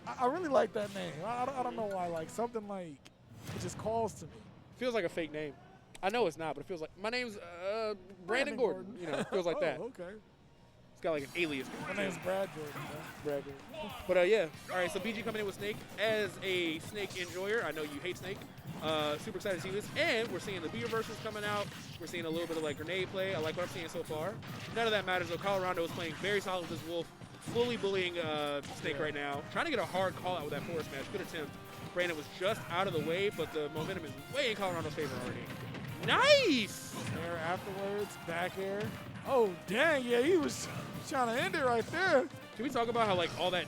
I really like that name. I don't know why. Like something like it just calls to me. Feels like a fake name. I know it's not, but it feels like my name's Brandon Gordon. You know, it feels like that. Oh, okay. It's got like an alias. My name's Brad Jordan. Brad Gordon. But yeah. All right. So BG coming in with Snake as a Snake enjoyer. I know you hate Snake. Super excited to see this, and we're seeing the B reversals coming out. We're seeing a little bit of like grenade play. I like what I'm seeing so far. None of that matters though. Colorondo is playing very solid with this Wolf, fully bullying Snake right now. Trying to get a hard call out with that forward smash. Good attempt. Brandon was just out of the way, but the momentum is way in Colorondo's favor already. Nice! Air afterwards, back air. Oh, dang, yeah, he was trying to end it right there. Can we talk about how like all that?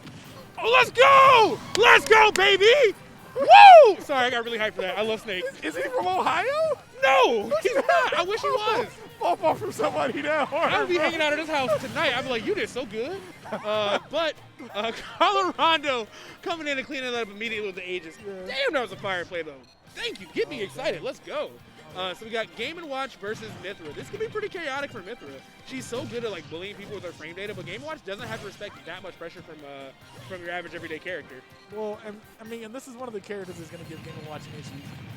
Oh, let's go! Let's go, baby! Woo! Sorry, I got really hyped for that. I love Snake. Is he from Ohio? No, he's not. I wish he was. Pop off from somebody that hard. I would be hanging out at his house tonight. I'd be like, you did so good. But Colorondo coming in and cleaning it up immediately with the ages. Yeah. Damn, that was a fire play, though. Thank you. Get me excited. Let's go. So we got Game & Watch versus Mythra. This could be pretty chaotic for Mythra. She's so good at like bullying people with her frame data, but Game & Watch doesn't have to respect that much pressure from your average everyday character. Well, and I mean, and this is one of the characters that's going to give Game & Watch an issue.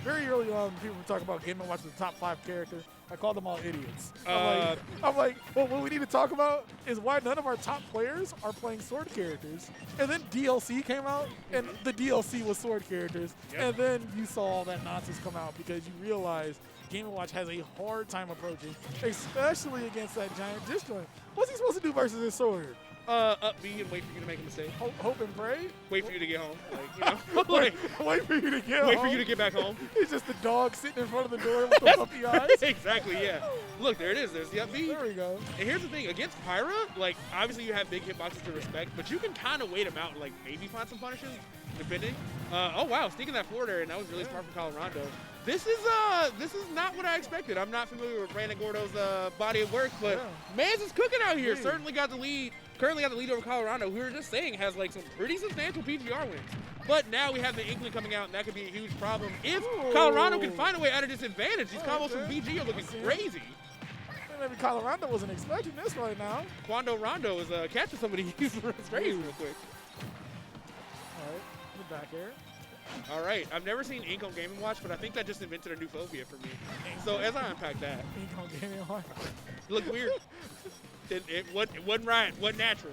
Very early on, people were talking about Game & Watch as the top 5 character. I called them all idiots. I'm like, well, what we need to talk about is why none of our top players are playing sword characters. And then DLC came out, and the DLC was sword characters. Yep. And then you saw all that nonsense come out because you realize Game & Watch has a hard time approaching, especially against that giant disjoint. What's he supposed to do versus his sword? Up B and wait for you to make a mistake. Hope and pray? Wait for you to get home. Like, you know, like, Wait for you to get wait home. for you to get back home. It's just the dog sitting in front of the door with the puppy eyes. Exactly, yeah. Look, there it is. There's the up B. There we go. And here's the thing, against Pyra, like, obviously you have big hitboxes to respect, but you can kind of wait him out and, like, maybe find some punishes, depending. Oh, wow, sneaking that forward area, and that was really smart from Colorondo. This is not what I expected. I'm not familiar with Brandon Gordo's body of work, but Mans is cooking out here. Hey. Certainly got the lead. Currently got the lead over Colorondo, who we were just saying has, like, some pretty substantial PGR wins. But now we have the Inkling coming out, and that could be a huge problem if Colorondo can find a way out of disadvantage. These combos from BG are looking crazy. Maybe Colorado wasn't expecting this right now. Quando Rondo is catching somebody he's crazy real quick. All right, the back air. All right, I've never seen ink on Game & Watch, but I think that just invented a new phobia for me. So as I unpack that, Ink on Game & Watch. it looked weird. It wasn't right, wasn't natural.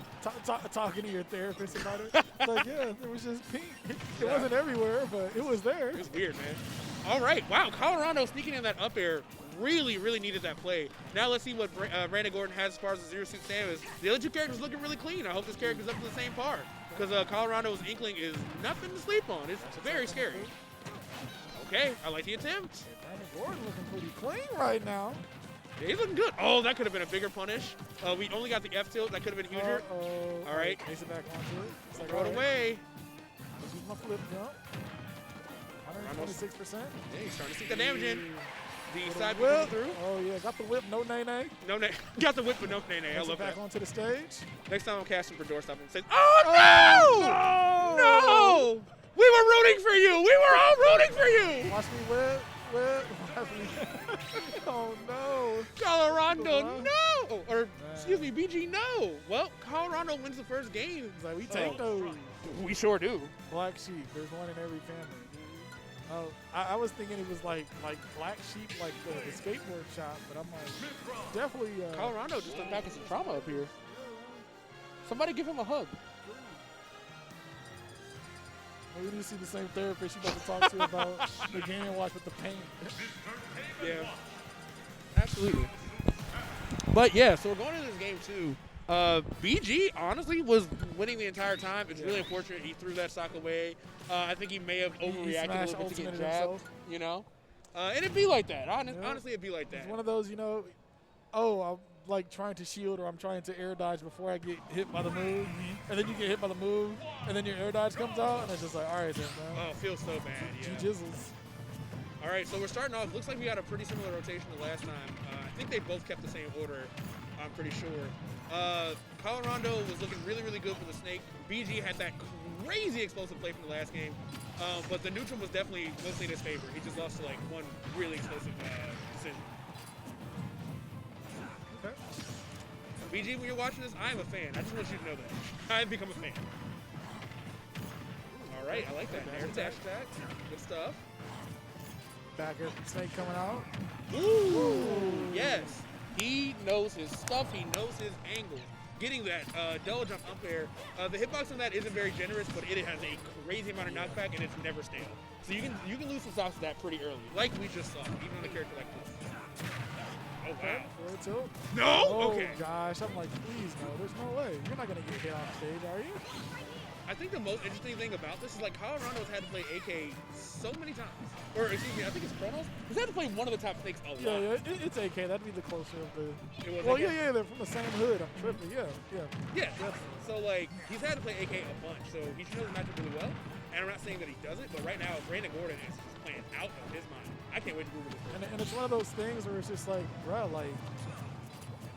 Talking to your therapist about it. Like, yeah, it was just pink. It wasn't everywhere, but it was there. It was weird, man. All right, wow, Colorondo sneaking in that up air really, really needed that play. Now let's see what Brandon Gordon has as far as the 0-6 stamina. The other two characters looking really clean. I hope this character's up to the same par. Because Colorondo's Inkling is nothing to sleep on. It's very scary. Okay, I like the attempt. Brandon Gordon looking pretty clean right now. Yeah, he's looking good. Oh, that could have been a bigger punish. We only got the F tilt. That could have been huger. All right. Place it back onto it. It's like, Throw it away. This is my flip jump. 126%. Yeah, he's starting to see the damage in. The side whip coming through. Oh, yeah. Got the whip. No nay-nay. No nay. Got the whip, but no nay nay. I love back that. onto the stage. Next time I'm casting for doorstop, I'm saying, oh, no! No! We were rooting for you. We were all rooting for you. Watch me whip. Watch me. Oh, no. Colorondo, no! Or, excuse me, BG, no. Well, Colorondo wins the first game. It's like, we take those. We sure do. Black sheep. There's one in every family. Oh, I was thinking it was like black sheep, like the skateboard shop, but I'm like, definitely. Colorondo just unpacking some trauma up here. Somebody give him a hug. We need to see the same therapist you about to talk to about the Game & Watch with the pain. Yeah, absolutely. But yeah, so we're going into this game too. BG honestly was winning the entire time. It's really unfortunate he threw that stock away. I think he may have overreacted a little bit to get jabbed, you know. And it'd be like that. Honestly, it'd be like that. It's one of those, you know, oh, I'm like trying to shield or I'm trying to air dodge before I get hit by the move. And then you get hit by the move, and then your air dodge comes out, and it's just like, all right then, man. Oh, it feels so bad, yeah. G-jizzles. All right, so we're starting off. Looks like we got a pretty similar rotation to last time. I think they both kept the same order, I'm pretty sure. Colorondo was looking really, really good for the Snake. BG had that crazy explosive play from the last game, but the neutral was definitely mostly in his favor. He just lost to like one really explosive decision. Okay. BG, when you're watching this, I am a fan. I just want you to know that. I've become a fan. right, I like that. Air dash attack. Good stuff. Back air snake coming out. Ooh, yes. He knows his stuff. He knows his angles. Getting that double jump up air. The hitbox on that isn't very generous, but it has a crazy amount of knockback, and it's never stale. So you can lose some stocks with that pretty early, like we just saw, even on a character like this. Oh, wow. No? Oh, okay. gosh. I'm like, please, no. There's no way. You're not going to get hit off stage, are you? I think the most interesting thing about this is like Colorondo's had to play AK so many times. Or excuse me, I think it's Chronos. He's had to play one of the top snakes a lot. Yeah, it's AK. That'd be the closer of the. Well, AK? yeah, they're from the same hood. I'm tripping. Yeah. Yeah. So like he's had to play AK a bunch, so he should know the matchup really well. And I'm not saying that he doesn't, but right now Brandon Gordon is just playing out of his mind. I can't wait to Google this. And it's one of those things where it's just like, bro, like.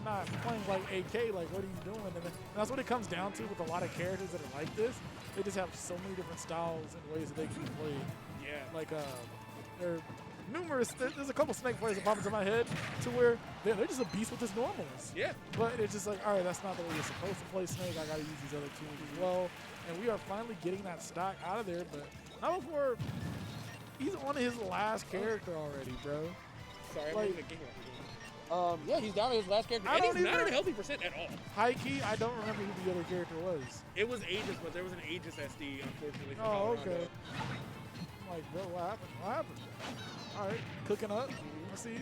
Not playing like AK, like what are you doing? And that's what it comes down to with a lot of characters that are like this. They just have so many different styles and ways that they can play. Yeah. Like there are numerous. There's a couple snake players that pop into my head to where they're just a beast with his normals. Yeah. But it's just like, all right, that's not the way you're supposed to play snake. I got to use these other tools as well. And we are finally getting that stock out of there, but not before. He's on his last character already, bro. Sorry, like, I'm the king. Yeah, he's down to his last character, and he's not at a healthy percent at all. High key, I don't remember who the other character was. It was Aegis, but there was an Aegis SD, unfortunately. For oh, Colorado. okay. I'm like, bro, what happened? What happened? All right, cooking up. Let's see.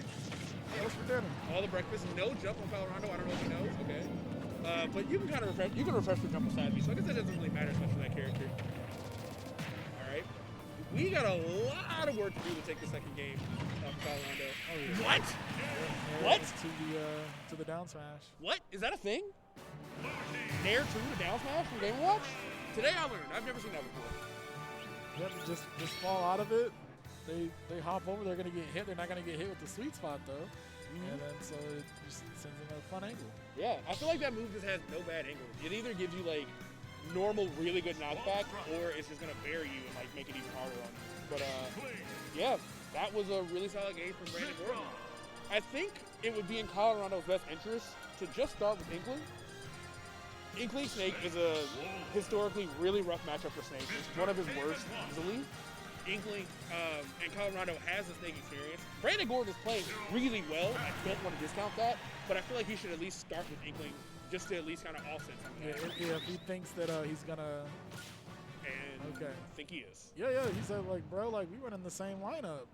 What's for dinner? All the breakfast, no jump on Colorado. I don't know if he knows. Okay. But you can kind of refresh. You can refresh the jump beside me, so I guess that doesn't really matter as much for that character. All right. We got a lot of work to do to take the second game off Colorado. Oh, yeah. What? What? To the down smash. What? Is that a thing? Nair 2 to down smash from Game & Watch? Today I learned. I've never seen that before. Yep, just fall out of it. They hop over. They're gonna get hit. They're not gonna get hit with the sweet spot though. And then so it just sends them a fun angle. Yeah, I feel like that move just has no bad angles. It either gives you like normal, really good knockback, or it's just gonna bury you and like make it even harder on you. But yeah, that was a really solid game from Brandon Gordon. I think it would be in Colorado's best interest to just start with Inkling. Inkling Snake is a historically really rough matchup for Snake. It's one of his worst easily. Inkling and Colorado has the Snake experience. Brandon Gordon is playing really well. I don't want to discount that, but I feel like he should at least start with Inkling just to at least kind of offset something. Yeah, if he thinks that he's gonna. And okay. I think he is. Yeah. He said like, bro, like we running the same lineup.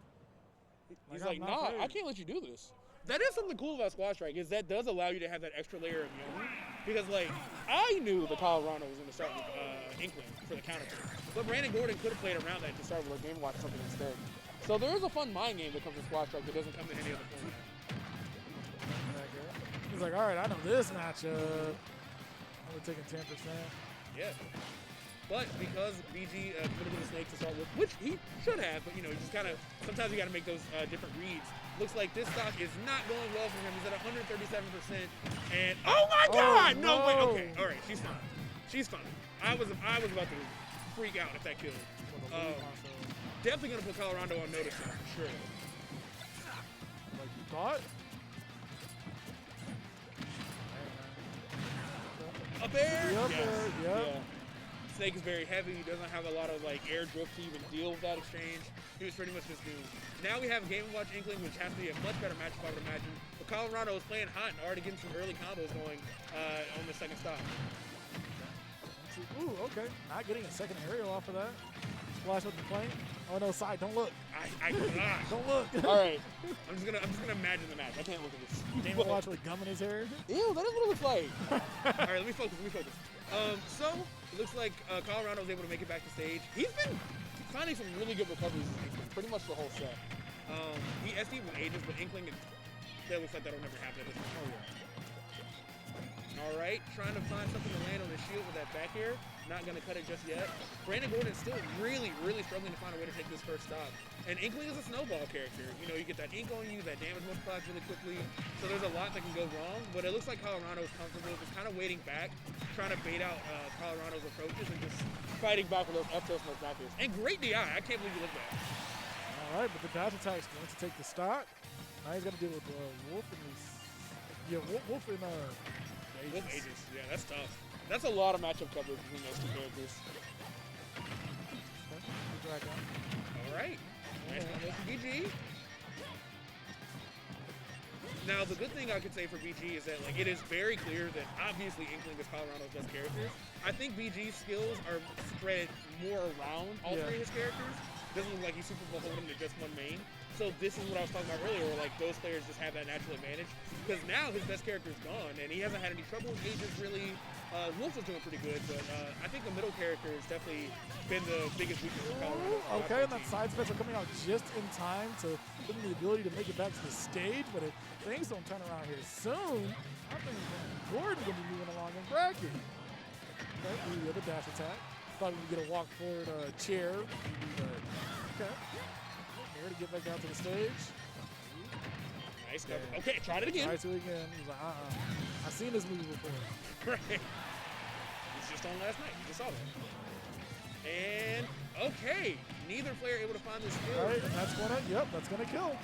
He's like, nah, I can't let you do this. That is something cool about Squad Strike, is that does allow you to have that extra layer of Yomi. Because, like, I knew the Colorado was going to start with Inkling for the counter pick. But Brandon Gordon could have played around that to start with a Game Watch something instead. So there is a fun mind game that comes with Squad Strike that doesn't come in any other form. He's like, all right, I know this matchup. We're taking 10%. Yeah. But because BG put him in the Snake to start with, which he should have, but you know, you just kind of, sometimes you got to make those different reads. Looks like this stock is not going well for him. He's at 137%. And oh my God! No way. Okay, all right, she's fine. She's fine. I was about to freak out if that killed. Definitely gonna put Colorado on notice now, for sure. Like you thought? Up there? Yes. Yeah. Snake is very heavy. He doesn't have a lot of like air drift to even deal with that exchange. He was pretty much just doomed. Now we have Game & Watch Inkling, which has to be a much better matchup, I would imagine. But Colorado is playing hot and already getting some early combos going on the second stop. Ooh, okay. Not getting a second aerial off of that. Splash with the plane. Oh no, side, don't look. Don't look. All right. I'm just gonna imagine the match. I can't look at this. Game & Watch with gum in his hair. Ew, that is what it looks like. All right, let me focus. So it looks like Colorado was able to make it back to stage. He's been finding some really good recoveries pretty much the whole set. He SD'd with Aegis, but Inkling, that looks like that'll never happen at this point. Oh, yeah. All right, trying to find something to land on the shield with that back air. Not going to cut it just yet. Brandon Gordon's still really, really struggling to find a way to take this first stop. And Inkling is a snowball character. You know, you get that ink on you, that damage multiplies really quickly. So there's a lot that can go wrong. But it looks like Colorado's comfortable, just kind of waiting back, trying to bait out Colorado's approaches and just fighting back with those F-tilt smoke backers. And great DI. I can't believe you looked at that. All right, but the dash attack is going to take the stock. Now he's going to deal with Wolf and his... Yeah, Wolf and Aegis. Wolf Aegis. Yeah, that's tough. That's a lot of matchup coverage between those two characters. Okay. BG. Now, the good thing I could say for BG is that like it is very clear that obviously Inkling is Colorondo's best character. I think BG's skills are spread more around all three of his characters. Doesn't look like he's super beholden to just one main. So this is what I was talking about earlier, where like those players just have that natural advantage. Because now his best character is gone, and he hasn't had any trouble with Aegis really. Wolf is doing pretty good, but I think the middle character has definitely been the biggest weakness for Colorondo. Okay, and that side special coming out just in time to give him the ability to make it back to the stage, but if things don't turn around here soon, I think Gordon will be moving along in bracket. Okay, the other dash attack. Thought we could get a walk forward chair. Okay. Here to get back down to the stage. Nice cover. Okay, tried it again. Tried to again. He's like, I've seen this movie before. Right. It was just on last night. You just saw that. And, okay. Neither player able to find this skill. Right, and that's gonna kill.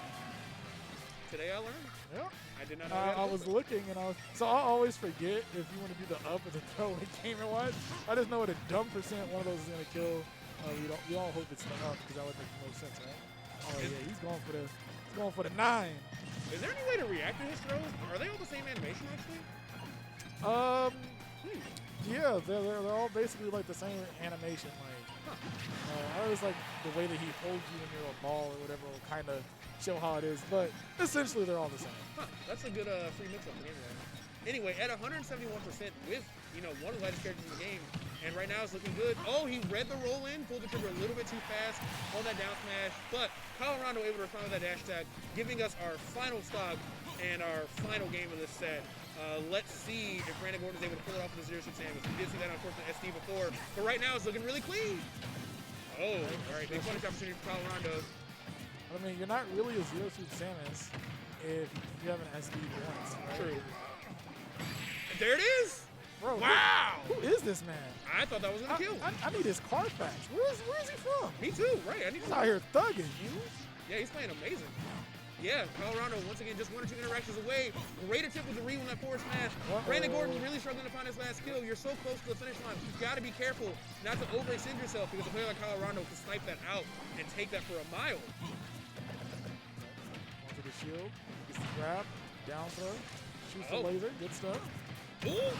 Today I learned. Yep. I did not know I was looking, and so I always forget if you want to do the up or the throw in gamer watch. I just know at a dumb percent one of those is gonna kill. We all hope it's the up because that would make the most sense, right? Oh yeah, he's going for the 9. Is there any way to react to his throws? Are they all the same animation actually? Yeah, they're all basically like the same animation. Like, I always like the way that he holds you when you're a ball or whatever will kind of show how it is, but essentially they're all the same. That's a good free mix-up anyway. Anyway, at 171% with one of the lightest characters in the game, and right now it's looking good. Oh, he read the roll in, pulled the trigger a little bit too fast on that down smash, but Colorondo able to respond with that dash attack, giving us our final stock and our final game of this set. Let's see if Brandon Gordon is able to pull it off with the 0-6 Samus. We did see that unfortunately SD before, but right now it's looking really clean. Oh, all right, big punish opportunity for Colorondo. I mean, you're not really a 0-6 Samus if you have an SD once, right? True. There it is! Bro, wow! Who is this man? I thought that was gonna kill. I need his Carfax. Where is he from? Me too, right. I need He's out here thugging. Yeah, he's playing amazing. Yeah, Colorondo, once again, just 1 or 2 interactions away. Great attempt with the read on that forward smash. Brandon Gordon really struggling to find his last kill. You're so close to the finish line. You've got to be careful not to overextend yourself because a player like Colorondo can snipe that out and take that for a mile. Onto the shield, gets the grab, down throw, shoots the laser, good stuff. Ooh.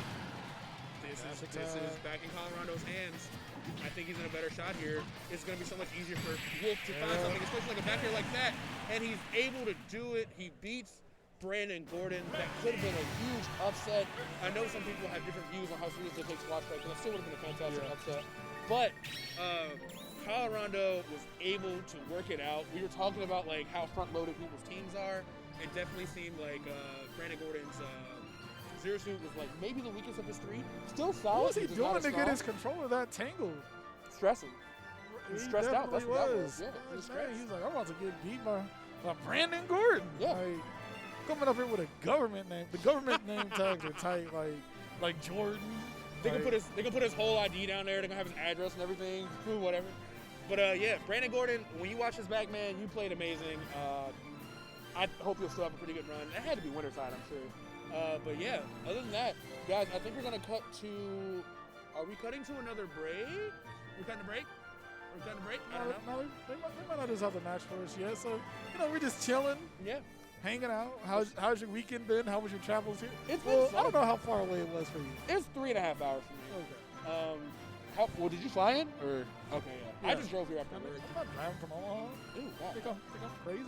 This is back in Colorondo's hands. I think he's in a better shot here. It's going to be so much easier for Wolf to find something, especially like a back air like that. And he's able to do it. He beats Brandon Gordon. That could have been a huge upset. I know some people have different views on how serious it takes watch right, but it still would have been a fantastic upset. But Colorondo was able to work it out. We were talking about like how front-loaded people's teams are. It definitely seemed like Brandon Gordon's Zero Suit was like maybe the weakest of his 3. Still solid. What was he doing to get his controller that tangled? Stressing. He stressed out. That's what that was. Yeah, he's like, I'm about to get beat by Brandon Gordon. Yeah. Like, coming up here with a government name. The government name tags are tight, like Jordan. They can put his whole ID down there. They're gonna have his address and everything. Whatever. But yeah, Brandon Gordon. When you watch this back, man, you played amazing. I hope you'll still have a pretty good run. It had to be winterside, I'm sure. But yeah, other than that, guys, I think we're gonna cut to. Are we cutting to another break? We're cutting a break. We're cutting a break. I don't know. No, they might not just have the match for us yet. So we're just chilling. Yeah. Hanging out. How's your weekend been? How was your travels here? It's been fun. I don't know how far away it was for you. It's 3.5 hours for me. Okay. Well, did you fly in? Or okay, yeah. I just drove here after work. I'm not driving from Omaha. Ooh, wow. Think I'm crazy?